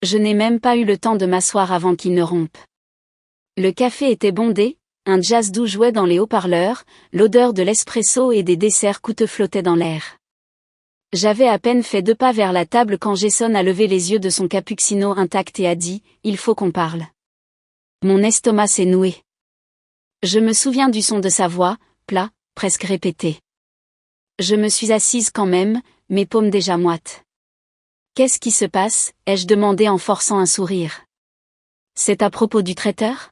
Je n'ai même pas eu le temps de m'asseoir avant qu'il ne rompe. Le café était bondé, un jazz doux jouait dans les haut-parleurs, l'odeur de l'espresso et des desserts coûteux flottait dans l'air. J'avais à peine fait 2 pas vers la table quand Jason a levé les yeux de son cappuccino intact et a dit « Il faut qu'on parle ». Mon estomac s'est noué. Je me souviens du son de sa voix, plat, presque répété. Je me suis assise quand même, mes paumes déjà moites. « Qu'est-ce qui se passe ?» ai-je demandé en forçant un sourire. « C'est à propos du traiteur ?»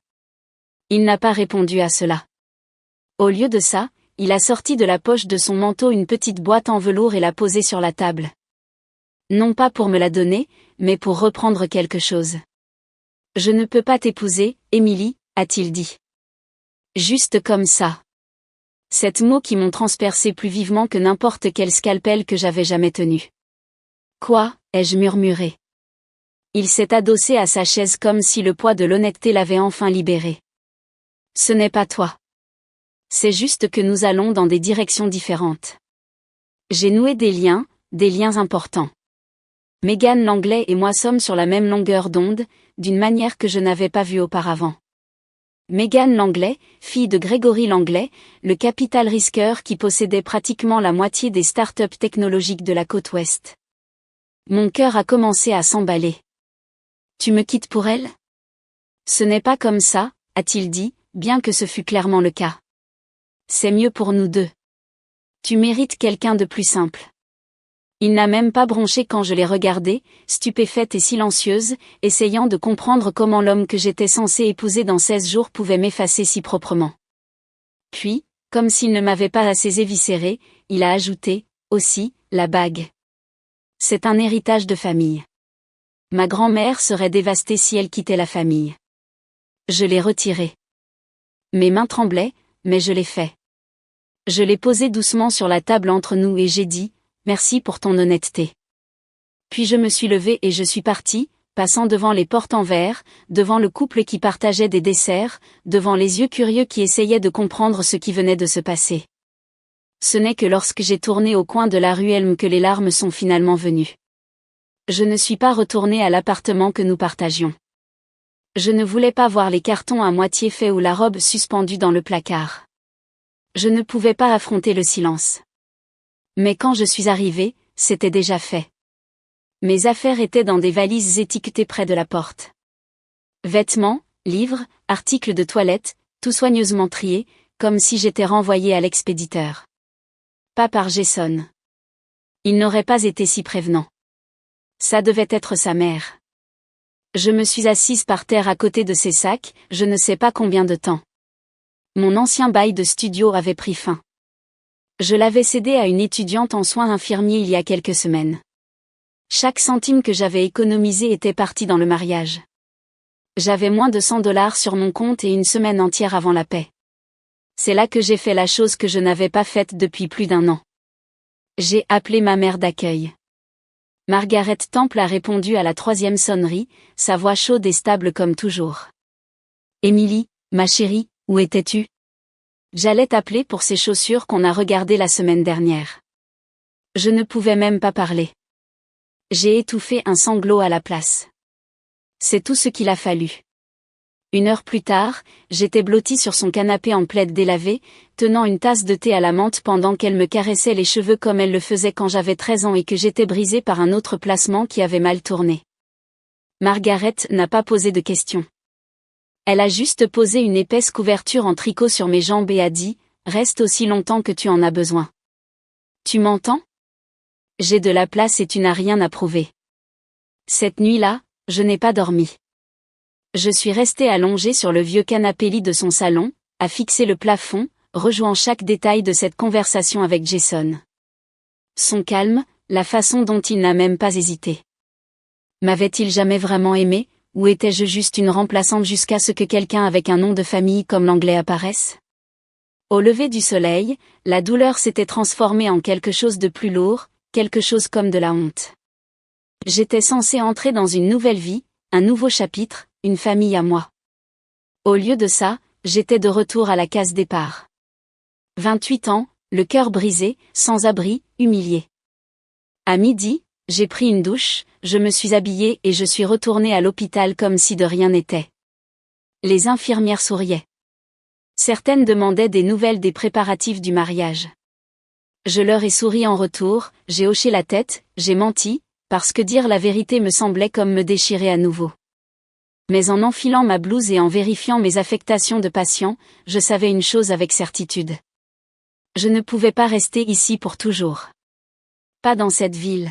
Il n'a pas répondu à cela. Au lieu de ça, il a sorti de la poche de son manteau une petite boîte en velours et l'a posée sur la table. Non pas pour me la donner, mais pour reprendre quelque chose. « Je ne peux pas t'épouser, Émilie », a-t-il dit. Juste comme ça. 7 mots qui m'ont transpercé plus vivement que n'importe quel scalpel que j'avais jamais tenu. Quoi, ai-je murmuré. Il s'est adossé à sa chaise comme si le poids de l'honnêteté l'avait enfin libéré. Ce n'est pas toi. C'est juste que nous allons dans des directions différentes. J'ai noué des liens importants. Megan Langley et moi sommes sur la même longueur d'onde, d'une manière que je n'avais pas vue auparavant. Megan Langley, fille de Gregory Langley, le capital risqueur qui possédait pratiquement la moitié des startups technologiques de la côte ouest. Mon cœur a commencé à s'emballer. Tu me quittes pour elle ? Ce n'est pas comme ça, a-t-il dit, bien que ce fût clairement le cas. C'est mieux pour nous deux. Tu mérites quelqu'un de plus simple. Il n'a même pas bronché quand je l'ai regardée, stupéfaite et silencieuse, essayant de comprendre comment l'homme que j'étais censée épouser dans 16 jours pouvait m'effacer si proprement. Puis, comme s'il ne m'avait pas assez éviscéré, il a ajouté, aussi, la bague. C'est un héritage de famille. Ma grand-mère serait dévastée si elle quittait la famille. Je l'ai retirée. Mes mains tremblaient, mais je l'ai fait. Je l'ai posée doucement sur la table entre nous et j'ai dit, merci pour ton honnêteté. Puis je me suis levée et je suis partie, passant devant les portes en verre, devant le couple qui partageait des desserts, devant les yeux curieux qui essayaient de comprendre ce qui venait de se passer. Ce n'est que lorsque j'ai tourné au coin de la rue Elm que les larmes sont finalement venues. Je ne suis pas retournée à l'appartement que nous partagions. Je ne voulais pas voir les cartons à moitié faits ou la robe suspendue dans le placard. Je ne pouvais pas affronter le silence. Mais quand je suis arrivée, c'était déjà fait. Mes affaires étaient dans des valises étiquetées près de la porte. Vêtements, livres, articles de toilette, tout soigneusement triés, comme si j'étais renvoyée à l'expéditeur. Pas par Jason. Il n'aurait pas été si prévenant. Ça devait être sa mère. Je me suis assise par terre à côté de ses sacs, je ne sais pas combien de temps. Mon ancien bail de studio avait pris fin. Je l'avais cédé à une étudiante en soins infirmiers il y a quelques semaines. Chaque centime que j'avais économisé était parti dans le mariage. J'avais moins de $100 sur mon compte et une semaine entière avant la paix. C'est là que j'ai fait la chose que je n'avais pas faite depuis plus d'1 an. J'ai appelé ma mère d'accueil. Margaret Temple a répondu à la 3e sonnerie, sa voix chaude et stable comme toujours. Émilie, ma chérie, où étais-tu ? J'allais t'appeler pour ces chaussures qu'on a regardées la semaine dernière. Je ne pouvais même pas parler. J'ai étouffé un sanglot à la place. C'est tout ce qu'il a fallu. 1 heure plus tard, j'étais blottie sur son canapé en plaid délavé, tenant une tasse de thé à la menthe pendant qu'elle me caressait les cheveux comme elle le faisait quand j'avais 13 ans et que j'étais brisée par un autre placement qui avait mal tourné. Margaret n'a pas posé de questions. Elle a juste posé une épaisse couverture en tricot sur mes jambes et a dit « Reste aussi longtemps que tu en as besoin. » Tu m'entends ? J'ai de la place et tu n'as rien à prouver. Cette nuit-là, je n'ai pas dormi. Je suis restée allongée sur le vieux canapé-lit de son salon, à fixer le plafond, rejouant chaque détail de cette conversation avec Jason. Son calme, la façon dont il n'a même pas hésité. M'avait-il jamais vraiment aimé, ou étais-je juste une remplaçante jusqu'à ce que quelqu'un avec un nom de famille comme Langley apparaisse ? Au lever du soleil, la douleur s'était transformée en quelque chose de plus lourd, quelque chose comme de la honte. J'étais censée entrer dans une nouvelle vie, un nouveau chapitre, une famille à moi. Au lieu de ça, j'étais de retour à la case départ. 28 ans, le cœur brisé, sans abri, humilié. À midi, J'ai pris une douche, je me suis habillée et je suis retournée à l'hôpital comme si de rien n'était. Les infirmières souriaient. Certaines demandaient des nouvelles des préparatifs du mariage. Je leur ai souri en retour, j'ai hoché la tête, j'ai menti, parce que dire la vérité me semblait comme me déchirer à nouveau. Mais en enfilant ma blouse et en vérifiant mes affectations de patient, je savais une chose avec certitude. Je ne pouvais pas rester ici pour toujours. Pas dans cette ville.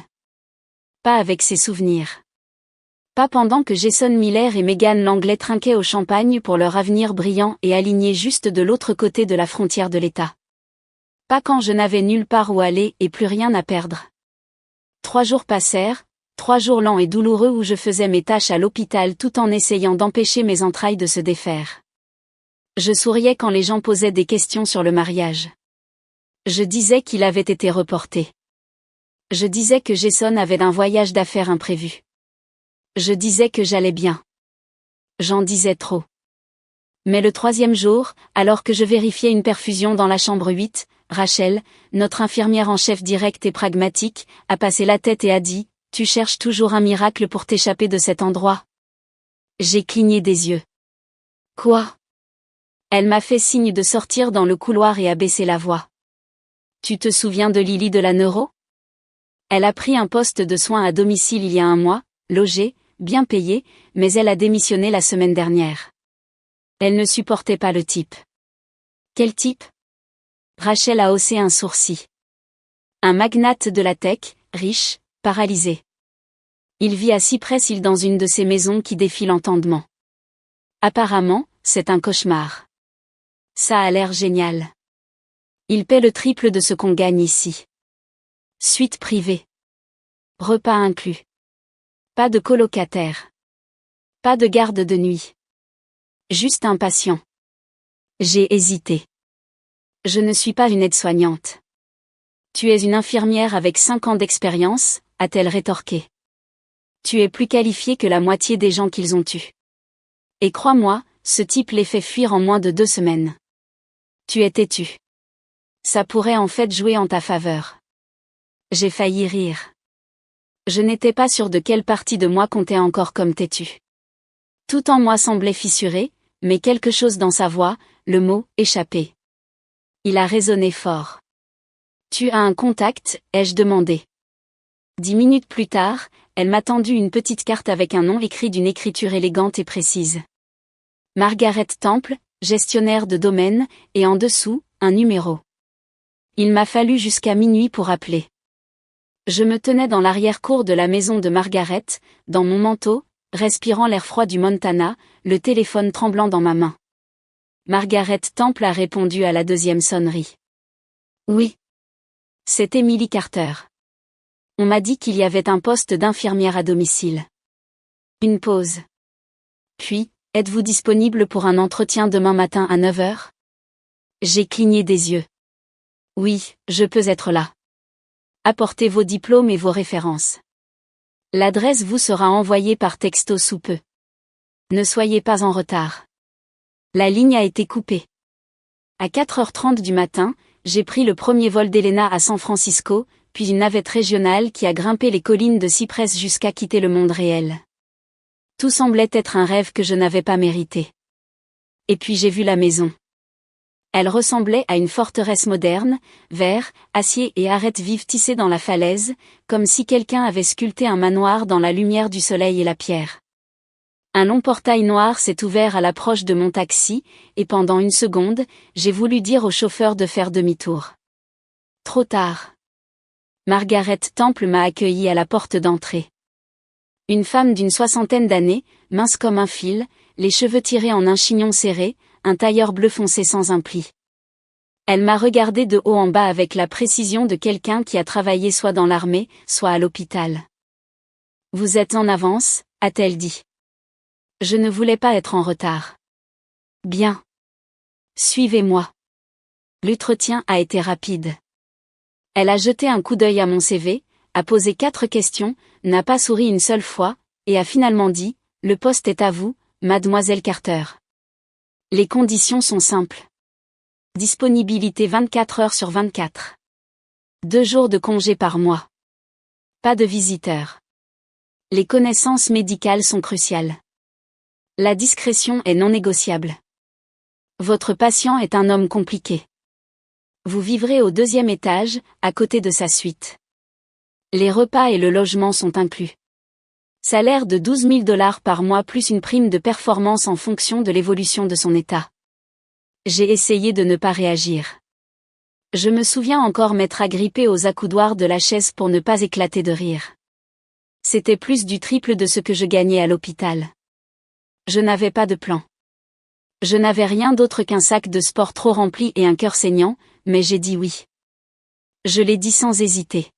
Pas avec ses souvenirs. Pas pendant que Jason Miller et Meghan Langley trinquaient au champagne pour leur avenir brillant et aligné juste de l'autre côté de la frontière de l'État. Pas quand je n'avais nulle part où aller et plus rien à perdre. 3 jours passèrent, 3 jours lents et douloureux où je faisais mes tâches à l'hôpital tout en essayant d'empêcher mes entrailles de se défaire. Je souriais quand les gens posaient des questions sur le mariage. Je disais qu'il avait été reporté. Je disais que Jason avait un voyage d'affaires imprévu. Je disais que j'allais bien. J'en disais trop. Mais le 3e jour, alors que je vérifiais une perfusion dans la chambre 8, Rachel, notre infirmière en chef directe et pragmatique, a passé la tête et a dit « Tu cherches toujours un miracle pour t'échapper de cet endroit ?» J'ai cligné des yeux. « Quoi ?» Elle m'a fait signe de sortir dans le couloir et a baissé la voix. « Tu te souviens de Lily de la neuro ? Elle a pris un poste de soins à domicile il y a un mois, logée, bien payée, mais elle a démissionné la semaine dernière. Elle ne supportait pas le type. Quel type ? Rachel a haussé un sourcil. Un magnate de la tech, riche, paralysé. Il vit à Cypress Hill dans une de ces maisons qui défient l'entendement. Apparemment, c'est un cauchemar. Ça a l'air génial. Il paie le triple de ce qu'on gagne ici. Suite privée. Repas inclus. Pas de colocataire. Pas de garde de nuit. Juste un patient. J'ai hésité. Je ne suis pas une aide-soignante. Tu es une infirmière avec 5 ans d'expérience, a-t-elle rétorqué. Tu es plus qualifiée que la moitié des gens qu'ils ont eus. Et crois-moi, ce type les fait fuir en moins de 2 semaines. Tu es têtu. Ça pourrait en fait jouer en ta faveur. J'ai failli rire. Je n'étais pas sûre de quelle partie de moi comptait encore comme têtu. Tout en moi semblait fissuré, mais quelque chose dans sa voix, le mot « échappé ». Il a résonné fort. « Tu as un contact ?» ai-je demandé. 10 minutes plus tard, elle m'a tendu une petite carte avec un nom écrit d'une écriture élégante et précise. Margaret Temple, gestionnaire de domaine, et en dessous, un numéro. Il m'a fallu jusqu'à minuit pour appeler. Je me tenais dans l'arrière-cour de la maison de Margaret, dans mon manteau, respirant l'air froid du Montana, le téléphone tremblant dans ma main. Margaret Temple a répondu à la 2e sonnerie. Oui. C'est Emily Carter. On m'a dit qu'il y avait un poste d'infirmière à domicile. Une pause. Puis, êtes-vous disponible pour un entretien demain matin à 9h ? J'ai cligné des yeux. Oui, je peux être là. Apportez vos diplômes et vos références. L'adresse vous sera envoyée par texto sous peu. Ne soyez pas en retard. La ligne a été coupée. À 4h30 du matin, j'ai pris le premier vol d'Elena à San Francisco, puis une navette régionale qui a grimpé les collines de Cypress jusqu'à quitter le monde réel. Tout semblait être un rêve que je n'avais pas mérité. Et puis j'ai vu la maison. Elle ressemblait à une forteresse moderne, verre, acier et arêtes vives tissées dans la falaise, comme si quelqu'un avait sculpté un manoir dans la lumière du soleil et la pierre. Un long portail noir s'est ouvert à l'approche de mon taxi, et pendant une seconde, j'ai voulu dire au chauffeur de faire demi-tour. Trop tard. Margaret Temple m'a accueilli à la porte d'entrée. Une femme d'une 60aine d'années, mince comme un fil, les cheveux tirés en un chignon serré, un tailleur bleu foncé sans un pli. Elle m'a regardé de haut en bas avec la précision de quelqu'un qui a travaillé soit dans l'armée, soit à l'hôpital. « Vous êtes en avance ?» a-t-elle dit. Je ne voulais pas être en retard. Bien. Suivez-moi. L'entretien a été rapide. Elle a jeté un coup d'œil à mon CV, a posé 4 questions, n'a pas souri une seule fois, et a finalement dit « Le poste est à vous, mademoiselle Carter. » Les conditions sont simples. Disponibilité 24 heures sur 24. 2 jours de congé par mois. Pas de visiteurs. Les connaissances médicales sont cruciales. La discrétion est non négociable. Votre patient est un homme compliqué. Vous vivrez au 2e étage, à côté de sa suite. Les repas et le logement sont inclus. Salaire de 12 000 $ par mois plus une prime de performance en fonction de l'évolution de son état. J'ai essayé de ne pas réagir. Je me souviens encore m'être agrippé aux accoudoirs de la chaise pour ne pas éclater de rire. C'était plus du triple de ce que je gagnais à l'hôpital. Je n'avais pas de plan. Je n'avais rien d'autre qu'un sac de sport trop rempli et un cœur saignant, mais j'ai dit oui. Je l'ai dit sans hésiter.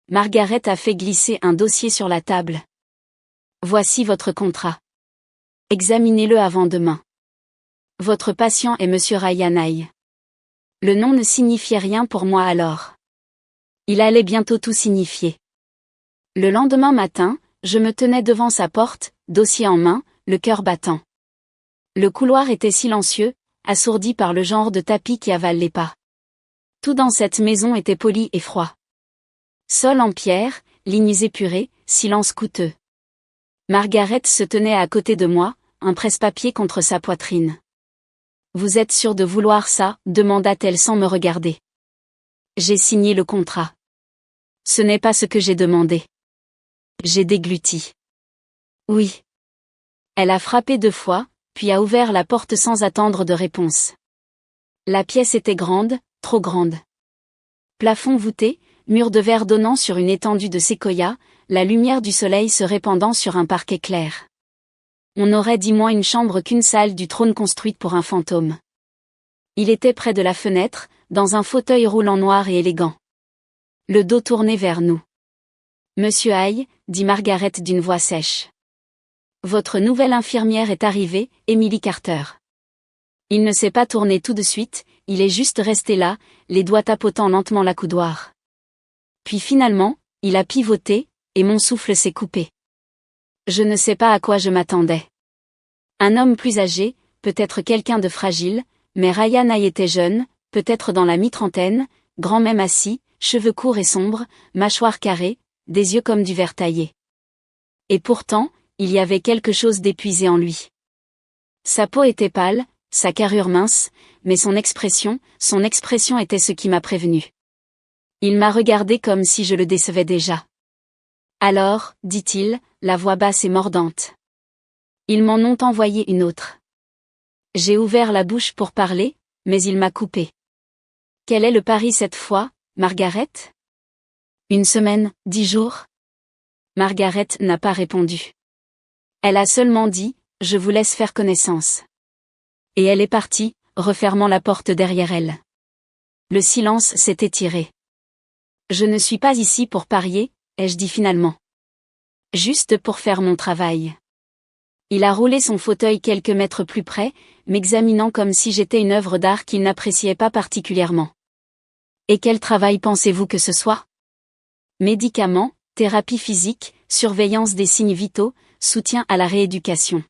Margaret a fait glisser un dossier sur la table. Voici votre contrat. Examinez-le avant demain. Votre patient est Monsieur Ryan Hay. Le nom ne signifiait rien pour moi alors. Il allait bientôt tout signifier. Le lendemain matin, je me tenais devant sa porte, dossier en main, le cœur battant. Le couloir était silencieux, assourdi par le genre de tapis qui avale les pas. Tout dans cette maison était poli et froid. Sol en pierre, lignes épurées, silence coûteux. Margaret se tenait à côté de moi, un presse-papier contre sa poitrine. « Vous êtes sûr de vouloir ça ?» demanda-t-elle sans me regarder. J'ai signé le contrat. Ce n'est pas ce que j'ai demandé. J'ai dégluti. Oui. Elle a frappé 2 fois, puis a ouvert la porte sans attendre de réponse. La pièce était grande, trop grande. Plafond voûté, mur de verre donnant sur une étendue de séquoia, la lumière du soleil se répandant sur un parquet clair. On aurait dit moins une chambre qu'une salle du trône construite pour un fantôme. Il était près de la fenêtre, dans un fauteuil roulant noir et élégant. Le dos tourné vers nous. « Monsieur Hay », dit Margaret d'une voix sèche. « Votre nouvelle infirmière est arrivée, Emily Carter. » Il ne s'est pas tourné tout de suite, il est juste resté là, les doigts tapotant lentement l'accoudoir. Puis finalement, il a pivoté, et mon souffle s'est coupé. Je ne sais pas à quoi je m'attendais. Un homme plus âgé, peut-être quelqu'un de fragile, mais Ryan Hay était jeune, peut-être dans la mi-trentaine, grand même assis, cheveux courts et sombres, mâchoire carrée, des yeux comme du verre taillé. Et pourtant, il y avait quelque chose d'épuisé en lui. Sa peau était pâle, sa carrure mince, mais son expression était ce qui m'a prévenu. Il m'a regardé comme si je le décevais déjà. Alors, dit-il, la voix basse et mordante. Ils m'en ont envoyé une autre. J'ai ouvert la bouche pour parler, mais il m'a coupé. Quel est le pari cette fois, Margaret ? 1 semaine, 10 jours ? Margaret n'a pas répondu. Elle a seulement dit, je vous laisse faire connaissance. Et elle est partie, refermant la porte derrière elle. Le silence s'est étiré. Je ne suis pas ici pour parier, ai-je dit finalement. Juste pour faire mon travail. Il a roulé son fauteuil quelques mètres plus près, m'examinant comme si j'étais une œuvre d'art qu'il n'appréciait pas particulièrement. Et quel travail pensez-vous que ce soit ? Médicaments, thérapie physique, surveillance des signes vitaux, soutien à la rééducation.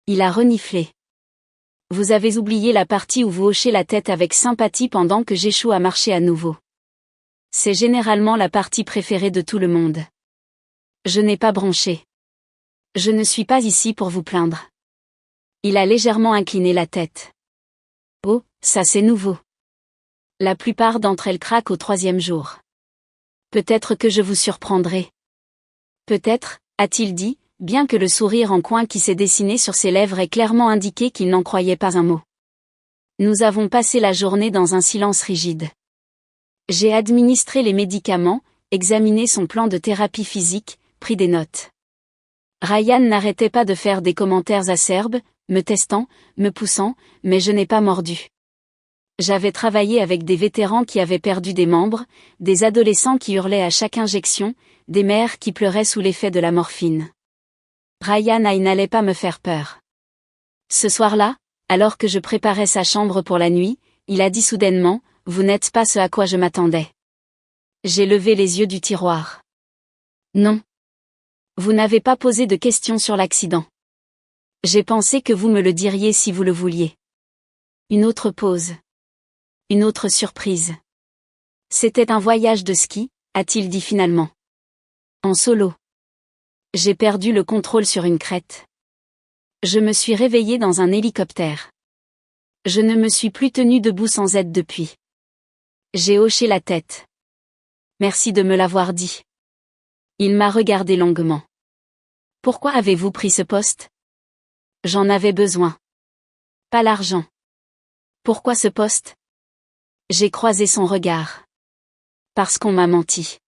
Il a reniflé. Vous avez oublié la partie où vous hochez la tête avec sympathie pendant que j'échoue à marcher à nouveau. C'est généralement la partie préférée de tout le monde. Je n'ai pas bronché. Je ne suis pas ici pour vous plaindre. Il a légèrement incliné la tête. Oh, ça c'est nouveau. La plupart d'entre elles craquent au 3e jour. Peut-être que je vous surprendrai. Peut-être, a-t-il dit, bien que le sourire en coin qui s'est dessiné sur ses lèvres ait clairement indiqué qu'il n'en croyait pas un mot. Nous avons passé la journée dans un silence rigide. J'ai administré les médicaments, examiné son plan de thérapie physique, pris des notes. Ryan n'arrêtait pas de faire des commentaires acerbes, me testant, me poussant, mais je n'ai pas mordu. J'avais travaillé avec des vétérans qui avaient perdu des membres, des adolescents qui hurlaient à chaque injection, des mères qui pleuraient sous l'effet de la morphine. Ryan Hay n'allait pas me faire peur. Ce soir-là, alors que je préparais sa chambre pour la nuit, il a dit soudainement, « Vous n'êtes pas ce à quoi je m'attendais. » J'ai levé les yeux du tiroir. Non. Vous n'avez pas posé de questions sur l'accident. J'ai pensé que vous me le diriez si vous le vouliez. Une autre pause. Une autre surprise. C'était un voyage de ski, a-t-il dit finalement. En solo. J'ai perdu le contrôle sur une crête. Je me suis réveillé dans un hélicoptère. Je ne me suis plus tenu debout sans aide depuis. J'ai hoché la tête. Merci de me l'avoir dit. Il m'a regardé longuement. Pourquoi avez-vous pris ce poste? J'en avais besoin. Pas l'argent. Pourquoi ce poste? J'ai croisé son regard. Parce qu'on m'a menti.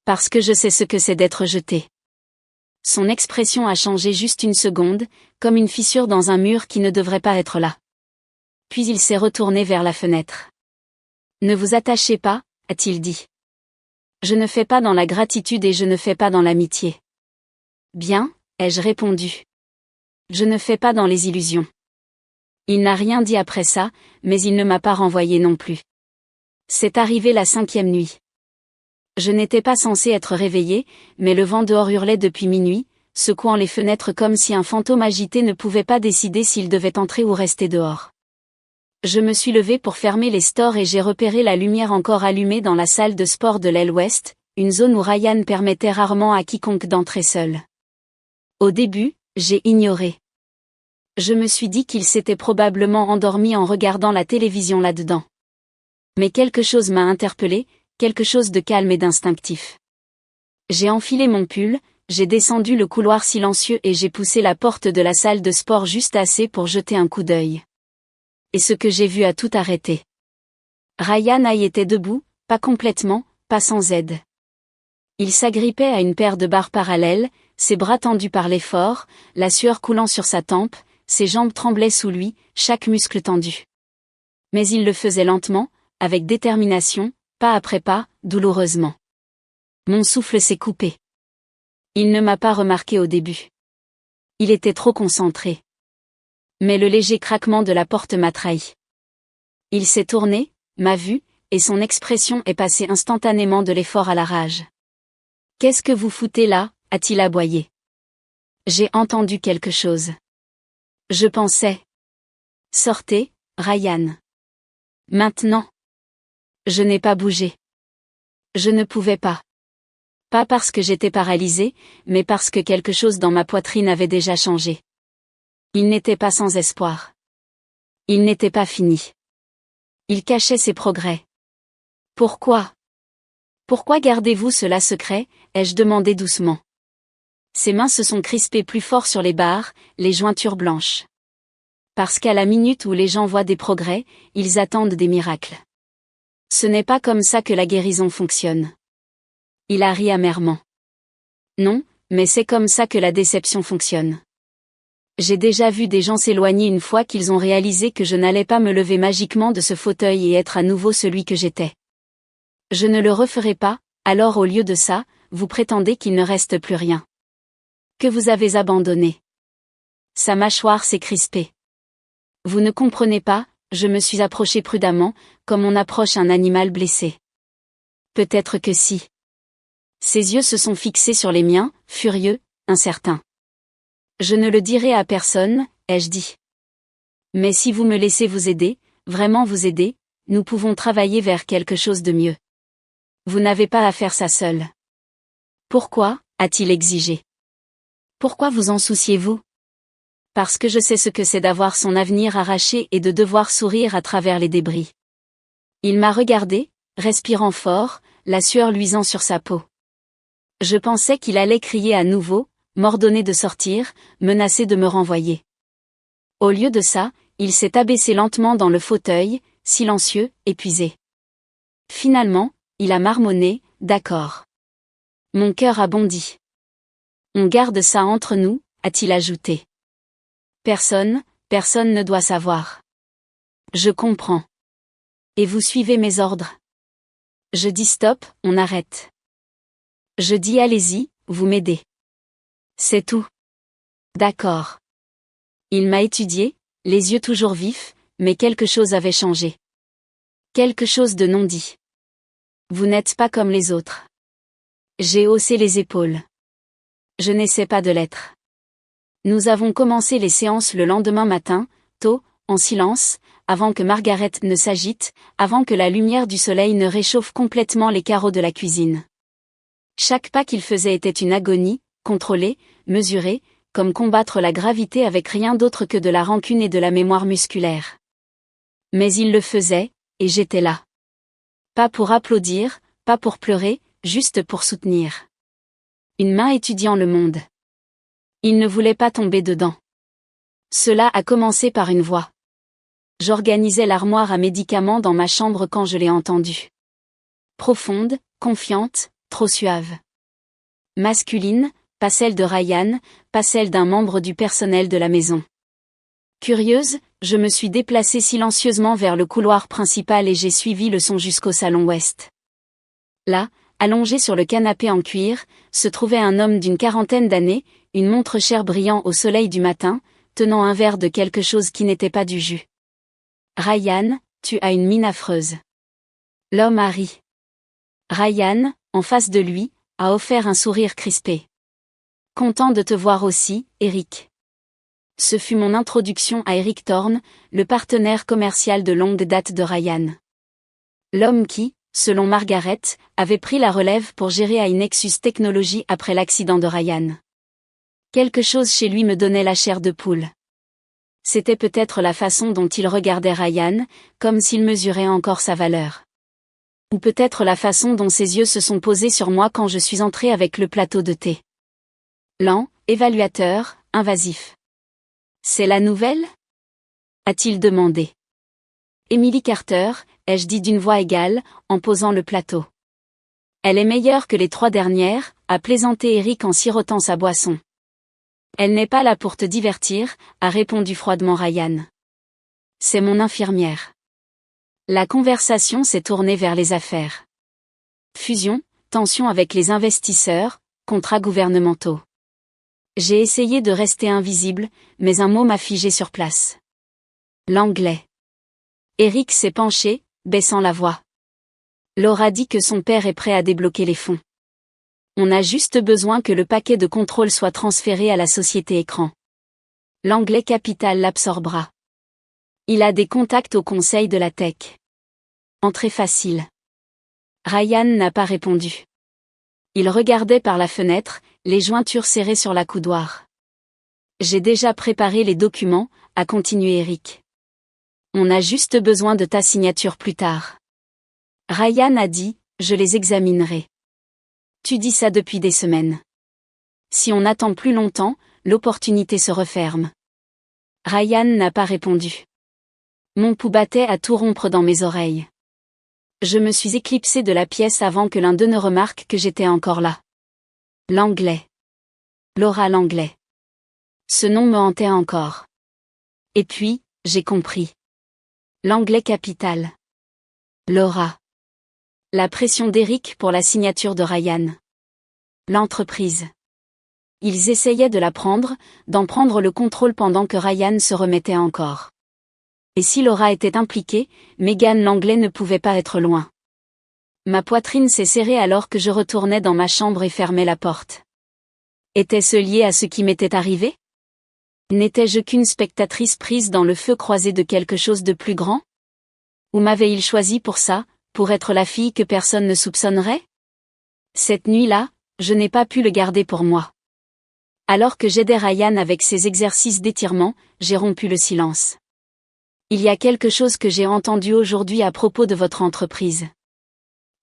Parce que je sais ce que c'est d'être jeté. Son expression a changé juste une seconde, comme une fissure dans un mur qui ne devrait pas être là. Puis il s'est retourné vers la fenêtre. Ne vous attachez pas, a-t-il dit. Je ne fais pas dans la gratitude et je ne fais pas dans l'amitié. Bien, ai-je répondu. Je ne fais pas dans les illusions. Il n'a rien dit après ça, mais il ne m'a pas renvoyé non plus. C'est arrivé la 5e nuit. Je n'étais pas censé être réveillé, mais le vent dehors hurlait depuis minuit, secouant les fenêtres comme si un fantôme agité ne pouvait pas décider s'il devait entrer ou rester dehors. Je me suis levé pour fermer les stores et j'ai repéré la lumière encore allumée dans la salle de sport de l'aile ouest, une zone où Ryan permettait rarement à quiconque d'entrer seul. Au début, j'ai ignoré. Je me suis dit qu'il s'était probablement endormi en regardant la télévision là-dedans. Mais quelque chose m'a interpellé, quelque chose de calme et d'instinctif. J'ai enfilé mon pull, j'ai descendu le couloir silencieux et j'ai poussé la porte de la salle de sport juste assez pour jeter un coup d'œil. Et ce que j'ai vu a tout arrêté. Ryan y était debout, pas complètement, pas sans aide. Il s'agrippait à une paire de barres parallèles, ses bras tendus par l'effort, la sueur coulant sur sa tempe, ses jambes tremblaient sous lui, chaque muscle tendu. Mais il le faisait lentement, avec détermination, pas après pas, douloureusement. Mon souffle s'est coupé. Il ne m'a pas remarqué au début. Il était trop concentré. Mais le léger craquement de la porte m'a trahi. Il s'est tourné, m'a vu, et son expression est passée instantanément de l'effort à la rage. « Qu'est-ce que vous foutez là ?» a-t-il aboyé. J'ai entendu quelque chose. Je pensais. Sortez, Ryan. Maintenant. Je n'ai pas bougé. Je ne pouvais pas. Pas parce que j'étais paralysée, mais parce que quelque chose dans ma poitrine avait déjà changé. Il n'était pas sans espoir. Il n'était pas fini. Il cachait ses progrès. Pourquoi? Pourquoi gardez-vous cela secret? Ai-je demandé doucement. Ses mains se sont crispées plus fort sur les barres, les jointures blanches. Parce qu'à la minute où les gens voient des progrès, ils attendent des miracles. Ce n'est pas comme ça que la guérison fonctionne. Il a ri amèrement. Non, mais c'est comme ça que la déception fonctionne. J'ai déjà vu des gens s'éloigner une fois qu'ils ont réalisé que je n'allais pas me lever magiquement de ce fauteuil et être à nouveau celui que j'étais. Je ne le referai pas, alors au lieu de ça, vous prétendez qu'il ne reste plus rien. Que vous avez abandonné. Sa mâchoire s'est crispée. Vous ne comprenez pas, je me suis approché prudemment, comme on approche un animal blessé. Peut-être que si. Ses yeux se sont fixés sur les miens, furieux, incertains. Je ne le dirai à personne, ai-je dit. Mais si vous me laissez vous aider, vraiment vous aider, nous pouvons travailler vers quelque chose de mieux. Vous n'avez pas à faire ça seul. Pourquoi, a-t-il exigé. Pourquoi vous en souciez-vous? Parce que je sais ce que c'est d'avoir son avenir arraché et de devoir sourire à travers les débris. Il m'a regardé, respirant fort, la sueur luisant sur sa peau. Je pensais qu'il allait crier à nouveau, m'ordonner de sortir, menacer de me renvoyer. Au lieu de ça, il s'est abaissé lentement dans le fauteuil, silencieux, épuisé. Finalement, il a marmonné, d'accord. Mon cœur a bondi. On garde ça entre nous, a-t-il ajouté. Personne ne doit savoir. Je comprends. Et vous suivez mes ordres. Je dis stop, on arrête. Je dis allez-y, vous m'aidez. C'est tout. D'accord. Il m'a étudié, les yeux toujours vifs, mais quelque chose avait changé. Quelque chose de non dit. Vous n'êtes pas comme les autres. J'ai haussé les épaules. Je n'essaie pas de l'être. Nous avons commencé les séances le lendemain matin, tôt, en silence, avant que Margaret ne s'agite, avant que la lumière du soleil ne réchauffe complètement les carreaux de la cuisine. Chaque pas qu'il faisait était une agonie, contrôlée, mesurée, comme combattre la gravité avec rien d'autre que de la rancune et de la mémoire musculaire. Mais il le faisait, et j'étais là. Pas pour applaudir, pas pour pleurer, juste pour soutenir. Une main étudiant le monde. Il ne voulait pas tomber dedans. Cela a commencé par une voix. J'organisais l'armoire à médicaments dans ma chambre quand je l'ai entendue. Profonde, confiante, trop suave. Masculine, pas celle de Ryan, pas celle d'un membre du personnel de la maison. Curieuse, je me suis déplacée silencieusement vers le couloir principal et j'ai suivi le son jusqu'au salon ouest. Là, allongé sur le canapé en cuir, se trouvait un homme d'une quarantaine d'années, une montre chère brillant au soleil du matin, tenant un verre de quelque chose qui n'était pas du jus. Ryan, tu as une mine affreuse. L'homme a ri. Ryan, en face de lui, a offert un sourire crispé. Content de te voir aussi, Eric. Ce fut mon introduction à Eric Thorne, le partenaire commercial de longue date de Ryan. L'homme qui, selon Margaret, avait pris la relève pour gérer à Nexus Technology après l'accident de Ryan. Quelque chose chez lui me donnait la chair de poule. C'était peut-être la façon dont il regardait Ryan, comme s'il mesurait encore sa valeur. Ou peut-être la façon dont ses yeux se sont posés sur moi quand je suis entré avec le plateau de thé. Lent, évaluateur, invasif. C'est la nouvelle ? A-t-il demandé. Emily Carter, ai-je dit d'une voix égale, en posant le plateau. Elle est meilleure que les 3 dernières, a plaisanté Eric en sirotant sa boisson. Elle n'est pas là pour te divertir, a répondu froidement Ryan. C'est mon infirmière. La conversation s'est tournée vers les affaires. Fusion, tension avec les investisseurs, contrats gouvernementaux. J'ai essayé de rester invisible, mais un mot m'a figé sur place. L'anglais. Eric s'est penché, baissant la voix. Laura dit que son père est prêt à débloquer les fonds. On a juste besoin que le paquet de contrôle soit transféré à la société écran. L'anglais capital l'absorbera. Il a des contacts au conseil de la tech. Entrée facile. Ryan n'a pas répondu. Il regardait par la fenêtre, les jointures serrées sur la coudoir. J'ai déjà préparé les documents, a continué Eric. On a juste besoin de ta signature plus tard. Ryan a dit, je les examinerai. Tu dis ça depuis des semaines. Si on attend plus longtemps, l'opportunité se referme. Ryan n'a pas répondu. Mon pouls battait à tout rompre dans mes oreilles. Je me suis éclipsé de la pièce avant que l'un d'eux ne remarque que j'étais encore là. L'anglais. Laura l'anglais. Ce nom me hantait encore. Et puis, j'ai compris. L'anglais capital. Laura. La pression d'Eric pour la signature de Ryan. L'entreprise. Ils essayaient de la prendre, d'en prendre le contrôle pendant que Ryan se remettait encore. Et si Laura était impliquée, Megan l'anglais ne pouvait pas être loin. Ma poitrine s'est serrée alors que je retournais dans ma chambre et fermais la porte. Était-ce lié à ce qui m'était arrivé ? N'étais-je qu'une spectatrice prise dans le feu croisé de quelque chose de plus grand ? Ou m'avait-il choisi pour ça, pour être la fille que personne ne soupçonnerait ? Cette nuit-là, je n'ai pas pu le garder pour moi. Alors que j'aidais Ryan avec ses exercices d'étirement, j'ai rompu le silence. Il y a quelque chose que j'ai entendu aujourd'hui à propos de votre entreprise.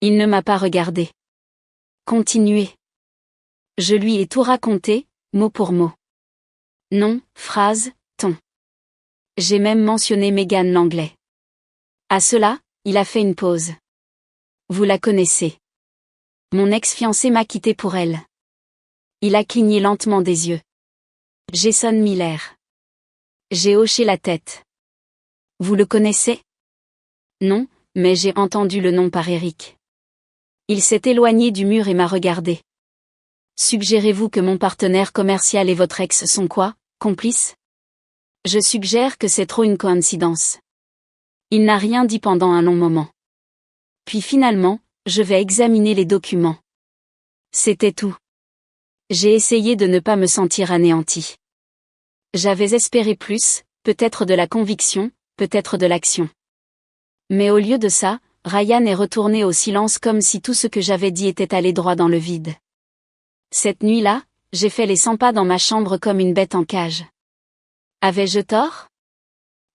Il ne m'a pas regardé. Continuez. Je lui ai tout raconté, mot pour mot. Nom, phrase, ton. J'ai même mentionné Megan l'anglais. À cela, il a fait une pause. Vous la connaissez. Mon ex-fiancé m'a quitté pour elle. Il a cligné lentement des yeux. Jason Miller. J'ai hoché la tête. Vous le connaissez ? Non, mais j'ai entendu le nom par Eric. Il s'est éloigné du mur et m'a regardé. Suggérez-vous que mon partenaire commercial et votre ex sont quoi, complices ? Je suggère que c'est trop une coïncidence. Il n'a rien dit pendant un long moment. Puis finalement, je vais examiner les documents. C'était tout. J'ai essayé de ne pas me sentir anéanti. J'avais espéré plus, peut-être de la conviction, peut-être de l'action. Mais au lieu de ça, Ryan est retourné au silence comme si tout ce que j'avais dit était allé droit dans le vide. Cette nuit-là, j'ai fait les 100 pas dans ma chambre comme une bête en cage. Avais-je tort?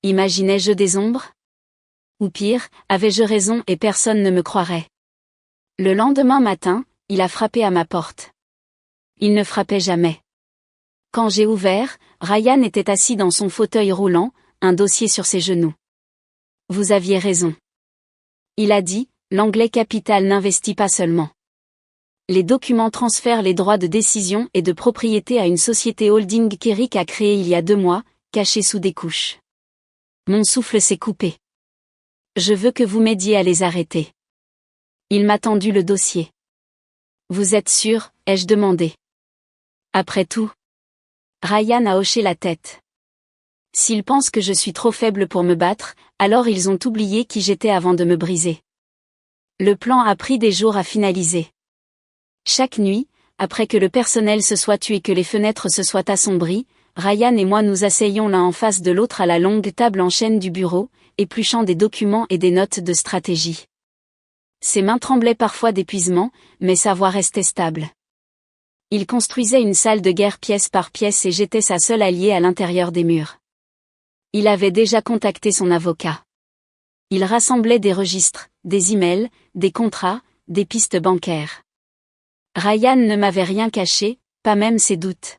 Imaginais-je des ombres? Ou pire, avais-je raison et personne ne me croirait? Le lendemain matin, il a frappé à ma porte. Il ne frappait jamais. Quand j'ai ouvert, Ryan était assis dans son fauteuil roulant, un dossier sur ses genoux. Vous aviez raison. Il a dit, l'Anglais Capital n'investit pas seulement. Les documents transfèrent les droits de décision et de propriété à une société holding qu'Eric a créée il y a 2 mois, cachée sous des couches. Mon souffle s'est coupé. Je veux que vous m'aidiez à les arrêter. Il m'a tendu le dossier. Vous êtes sûr, ai-je demandé. Après tout. Ryan a hoché la tête. S'ils pensent que je suis trop faible pour me battre, alors ils ont oublié qui j'étais avant de me briser. Le plan a pris des jours à finaliser. Chaque nuit, après que le personnel se soit tué et que les fenêtres se soient assombries, Ryan et moi nous asseyions l'un en face de l'autre à la longue table en chêne du bureau, épluchant des documents et des notes de stratégie. Ses mains tremblaient parfois d'épuisement, mais sa voix restait stable. Il construisait une salle de guerre pièce par pièce et j'étais sa seule alliée à l'intérieur des murs. Il avait déjà contacté son avocat. Il rassemblait des registres, des emails, des contrats, des pistes bancaires. Ryan ne m'avait rien caché, pas même ses doutes.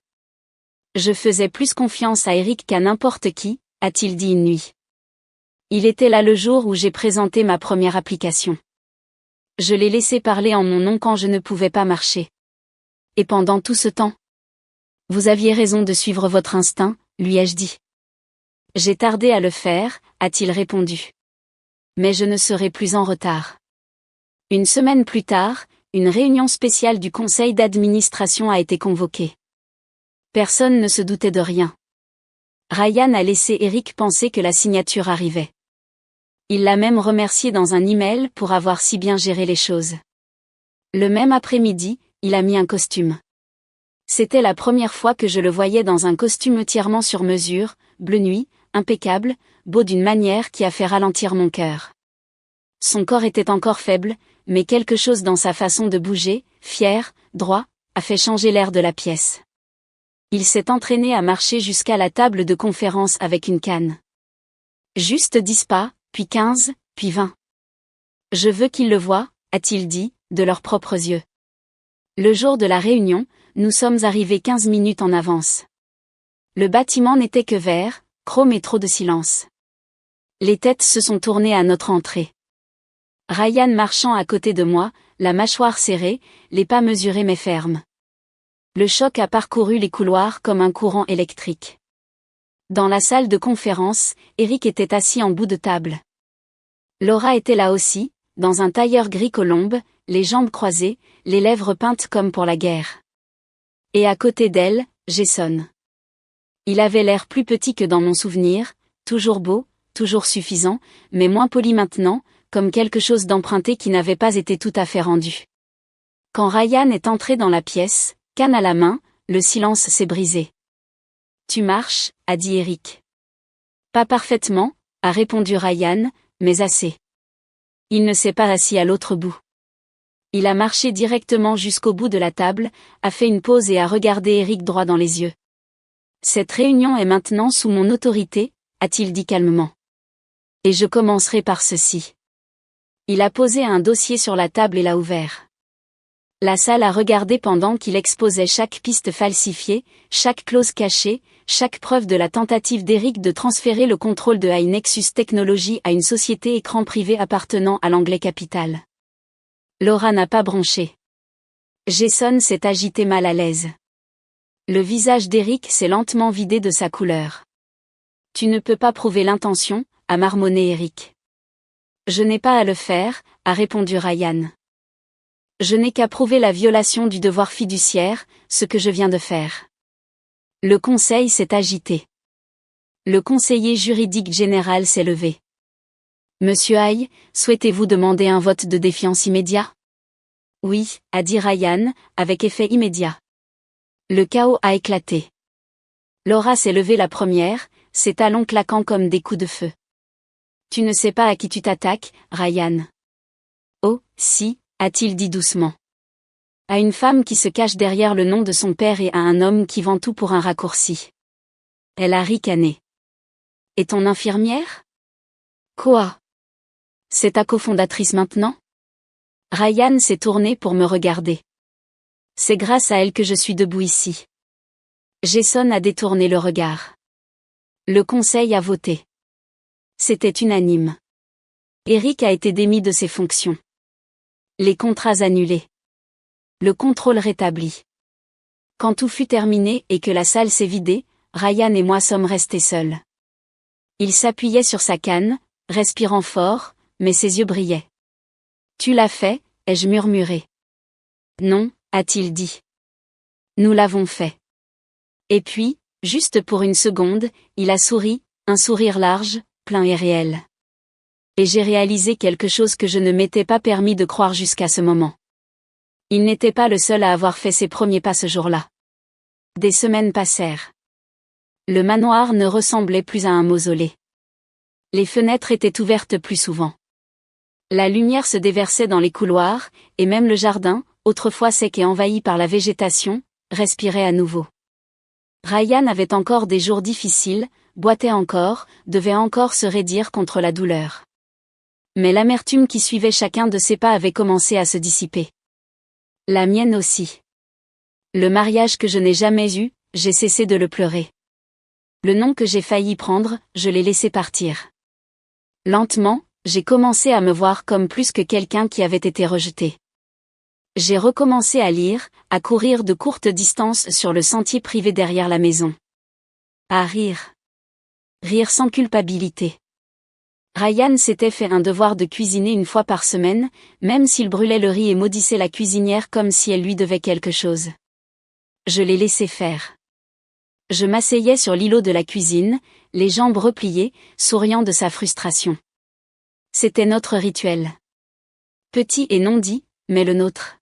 Je faisais plus confiance à Eric qu'à n'importe qui, a-t-il dit une nuit. Il était là le jour où j'ai présenté ma première application. Je l'ai laissé parler en mon nom quand je ne pouvais pas marcher. Et pendant tout ce temps? Vous aviez raison de suivre votre instinct, lui ai-je dit. J'ai tardé à le faire, a-t-il répondu. Mais je ne serai plus en retard. Une semaine plus tard, une réunion spéciale du conseil d'administration a été convoquée. Personne ne se doutait de rien. Ryan a laissé Eric penser que la signature arrivait. Il l'a même remercié dans un email pour avoir si bien géré les choses. Le même après-midi, il a mis un costume. C'était la première fois que je le voyais dans un costume entièrement sur mesure, bleu nuit, impeccable, beau d'une manière qui a fait ralentir mon cœur. Son corps était encore faible, mais quelque chose dans sa façon de bouger, fier, droit, a fait changer l'air de la pièce. Il s'est entraîné à marcher jusqu'à la table de conférence avec une canne. Juste 10 pas, puis 15, puis 20. Je veux qu'ils le voient, a-t-il dit, de leurs propres yeux. Le jour de la réunion, nous sommes arrivés 15 minutes en avance. Le bâtiment n'était que vert, chrome et trop de silence. Les têtes se sont tournées à notre entrée. Ryan marchant à côté de moi, la mâchoire serrée, les pas mesurés mais fermes. Le choc a parcouru les couloirs comme un courant électrique. Dans la salle de conférence, Eric était assis en bout de table. Laura était là aussi, dans un tailleur gris colombe, les jambes croisées, les lèvres peintes comme pour la guerre. Et à côté d'elle, Jason. Il avait l'air plus petit que dans mon souvenir, toujours beau, toujours suffisant, mais moins poli maintenant, comme quelque chose d'emprunté qui n'avait pas été tout à fait rendu. Quand Ryan est entré dans la pièce, canne à la main, le silence s'est brisé. Tu marches, a dit Eric. Pas parfaitement, a répondu Ryan, mais assez. Il ne s'est pas assis à l'autre bout. Il a marché directement jusqu'au bout de la table, a fait une pause et a regardé Eric droit dans les yeux. Cette réunion est maintenant sous mon autorité, a-t-il dit calmement. Et je commencerai par ceci. Il a posé un dossier sur la table et l'a ouvert. La salle a regardé pendant qu'il exposait chaque piste falsifiée, chaque clause cachée, chaque preuve de la tentative d'Eric de transférer le contrôle de iNexus Technologies à une société écran privé appartenant à l'Anglais Capital. Laura n'a pas bronché. Jason s'est agité mal à l'aise. Le visage d'Eric s'est lentement vidé de sa couleur. Tu ne peux pas prouver l'intention, a marmonné Eric. Je n'ai pas à le faire, a répondu Ryan. Je n'ai qu'à prouver la violation du devoir fiduciaire, ce que je viens de faire. Le conseil s'est agité. Le conseiller juridique général s'est levé. Monsieur Hay, souhaitez-vous demander un vote de défiance immédiat? Oui, a dit Ryan, avec effet immédiat. Le chaos a éclaté. Laura s'est levée la première, ses talons claquant comme des coups de feu. Tu ne sais pas à qui tu t'attaques, Ryan. Oh, si, a-t-il dit doucement. À une femme qui se cache derrière le nom de son père et à un homme qui vend tout pour un raccourci. Elle a ricané. Et ton infirmière? Quoi? C'est ta cofondatrice maintenant? Ryan s'est tourné pour me regarder. C'est grâce à elle que je suis debout ici. Jason a détourné le regard. Le conseil a voté. C'était unanime. Eric a été démis de ses fonctions. Les contrats annulés. Le contrôle rétabli. Quand tout fut terminé et que la salle s'est vidée, Ryan et moi sommes restés seuls. Il s'appuyait sur sa canne, respirant fort, mais ses yeux brillaient. Tu l'as fait, ai-je murmuré. Non, a-t-il dit. Nous l'avons fait. Et puis, juste pour une seconde, il a souri, un sourire large, plein et réel. Et j'ai réalisé quelque chose que je ne m'étais pas permis de croire jusqu'à ce moment. Il n'était pas le seul à avoir fait ses premiers pas ce jour-là. Des semaines passèrent. Le manoir ne ressemblait plus à un mausolée. Les fenêtres étaient ouvertes plus souvent. La lumière se déversait dans les couloirs, et même le jardin, autrefois sec et envahi par la végétation, respirait à nouveau. Ryan avait encore des jours difficiles, boitait encore, devait encore se raidir contre la douleur. Mais l'amertume qui suivait chacun de ses pas avait commencé à se dissiper. La mienne aussi. Le mariage que je n'ai jamais eu, j'ai cessé de le pleurer. Le nom que j'ai failli prendre, je l'ai laissé partir. Lentement, j'ai commencé à me voir comme plus que quelqu'un qui avait été rejeté. J'ai recommencé à lire, à courir de courtes distances sur le sentier privé derrière la maison. À rire. Rire sans culpabilité. Ryan s'était fait un devoir de cuisiner une fois par semaine, même s'il brûlait le riz et maudissait la cuisinière comme si elle lui devait quelque chose. Je l'ai laissé faire. Je m'asseyais sur l'îlot de la cuisine, les jambes repliées, souriant de sa frustration. C'était notre rituel. Petit et non dit, mais le nôtre.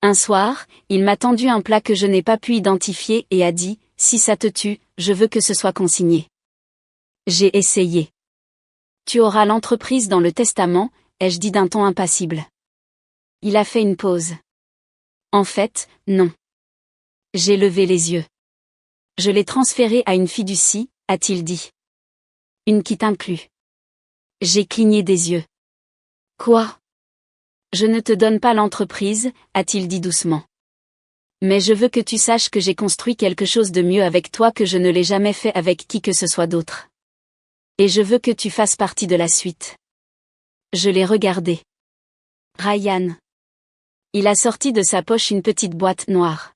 Un soir, il m'a tendu un plat que je n'ai pas pu identifier et a dit, « Si ça te tue, je veux que ce soit consigné. » J'ai essayé. Tu auras l'entreprise dans le testament, ai-je dit d'un ton impassible. Il a fait une pause. En fait, non. J'ai levé les yeux. Je l'ai transféré à une fiducie, a-t-il dit. Une qui t'inclut. J'ai cligné des yeux. Quoi? Je ne te donne pas l'entreprise, a-t-il dit doucement. Mais je veux que tu saches que j'ai construit quelque chose de mieux avec toi que je ne l'ai jamais fait avec qui que ce soit d'autre. Et je veux que tu fasses partie de la suite. Je l'ai regardé. Ryan. Il a sorti de sa poche une petite boîte noire.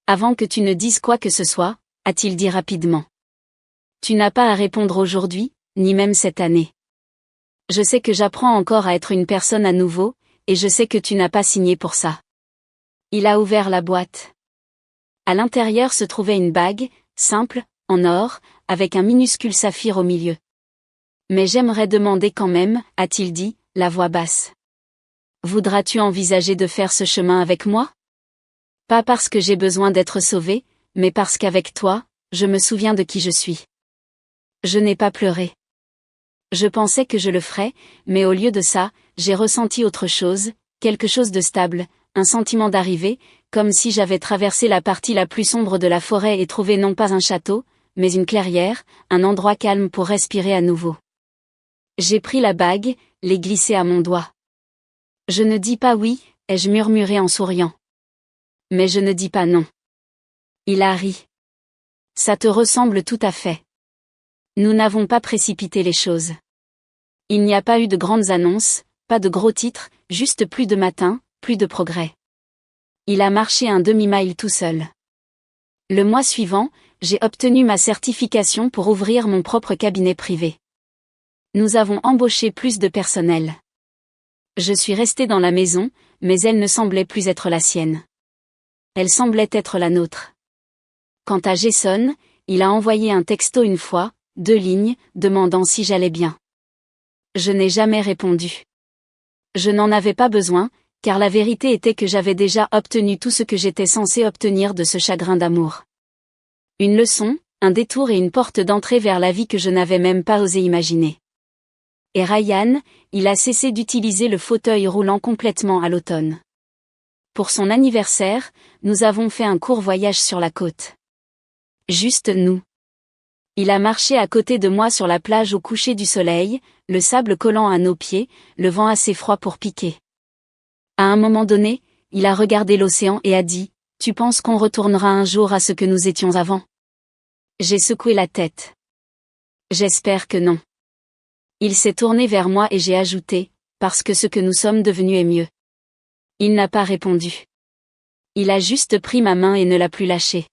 Avant que tu ne dises quoi que ce soit, a-t-il dit rapidement. Tu n'as pas à répondre aujourd'hui, ni même cette année. Je sais que j'apprends encore à être une personne à nouveau, et je sais que tu n'as pas signé pour ça. Il a ouvert la boîte. À l'intérieur se trouvait une bague, simple, en or, avec un minuscule saphir au milieu. Mais j'aimerais demander quand même, a-t-il dit, la voix basse. Voudras-tu envisager de faire ce chemin avec moi? Pas parce que j'ai besoin d'être sauvé, mais parce qu'avec toi, je me souviens de qui je suis. Je n'ai pas pleuré. Je pensais que je le ferais, mais au lieu de ça, j'ai ressenti autre chose, quelque chose de stable, un sentiment d'arrivée, comme si j'avais traversé la partie la plus sombre de la forêt et trouvé non pas un château, mais une clairière, un endroit calme pour respirer à nouveau. J'ai pris la bague, l'ai glissée à mon doigt. Je ne dis pas oui, ai-je murmuré en souriant. Mais je ne dis pas non. Il a ri. Ça te ressemble tout à fait. Nous n'avons pas précipité les choses. Il n'y a pas eu de grandes annonces, pas de gros titres, juste plus de matin, plus de progrès. Il a marché un demi-mile tout seul. Le mois suivant, j'ai obtenu ma certification pour ouvrir mon propre cabinet privé. Nous avons embauché plus de personnel. Je suis restée dans la maison, mais elle ne semblait plus être la sienne. Elle semblait être la nôtre. Quant à Jason, il a envoyé un texto une fois, 2 lignes, demandant si j'allais bien. Je n'ai jamais répondu. Je n'en avais pas besoin, car la vérité était que j'avais déjà obtenu tout ce que j'étais censé obtenir de ce chagrin d'amour. Une leçon, un détour et une porte d'entrée vers la vie que je n'avais même pas osé imaginer. Et Ryan, il a cessé d'utiliser le fauteuil roulant complètement à l'automne. Pour son anniversaire, nous avons fait un court voyage sur la côte. Juste nous. Il a marché à côté de moi sur la plage au coucher du soleil, le sable collant à nos pieds, le vent assez froid pour piquer. À un moment donné, il a regardé l'océan et a dit, « Tu penses qu'on retournera un jour à ce que nous étions avant ?» J'ai secoué la tête. J'espère que non. Il s'est tourné vers moi et j'ai ajouté, « Parce que ce que nous sommes devenus est mieux. » Il n'a pas répondu. Il a juste pris ma main et ne l'a plus lâchée.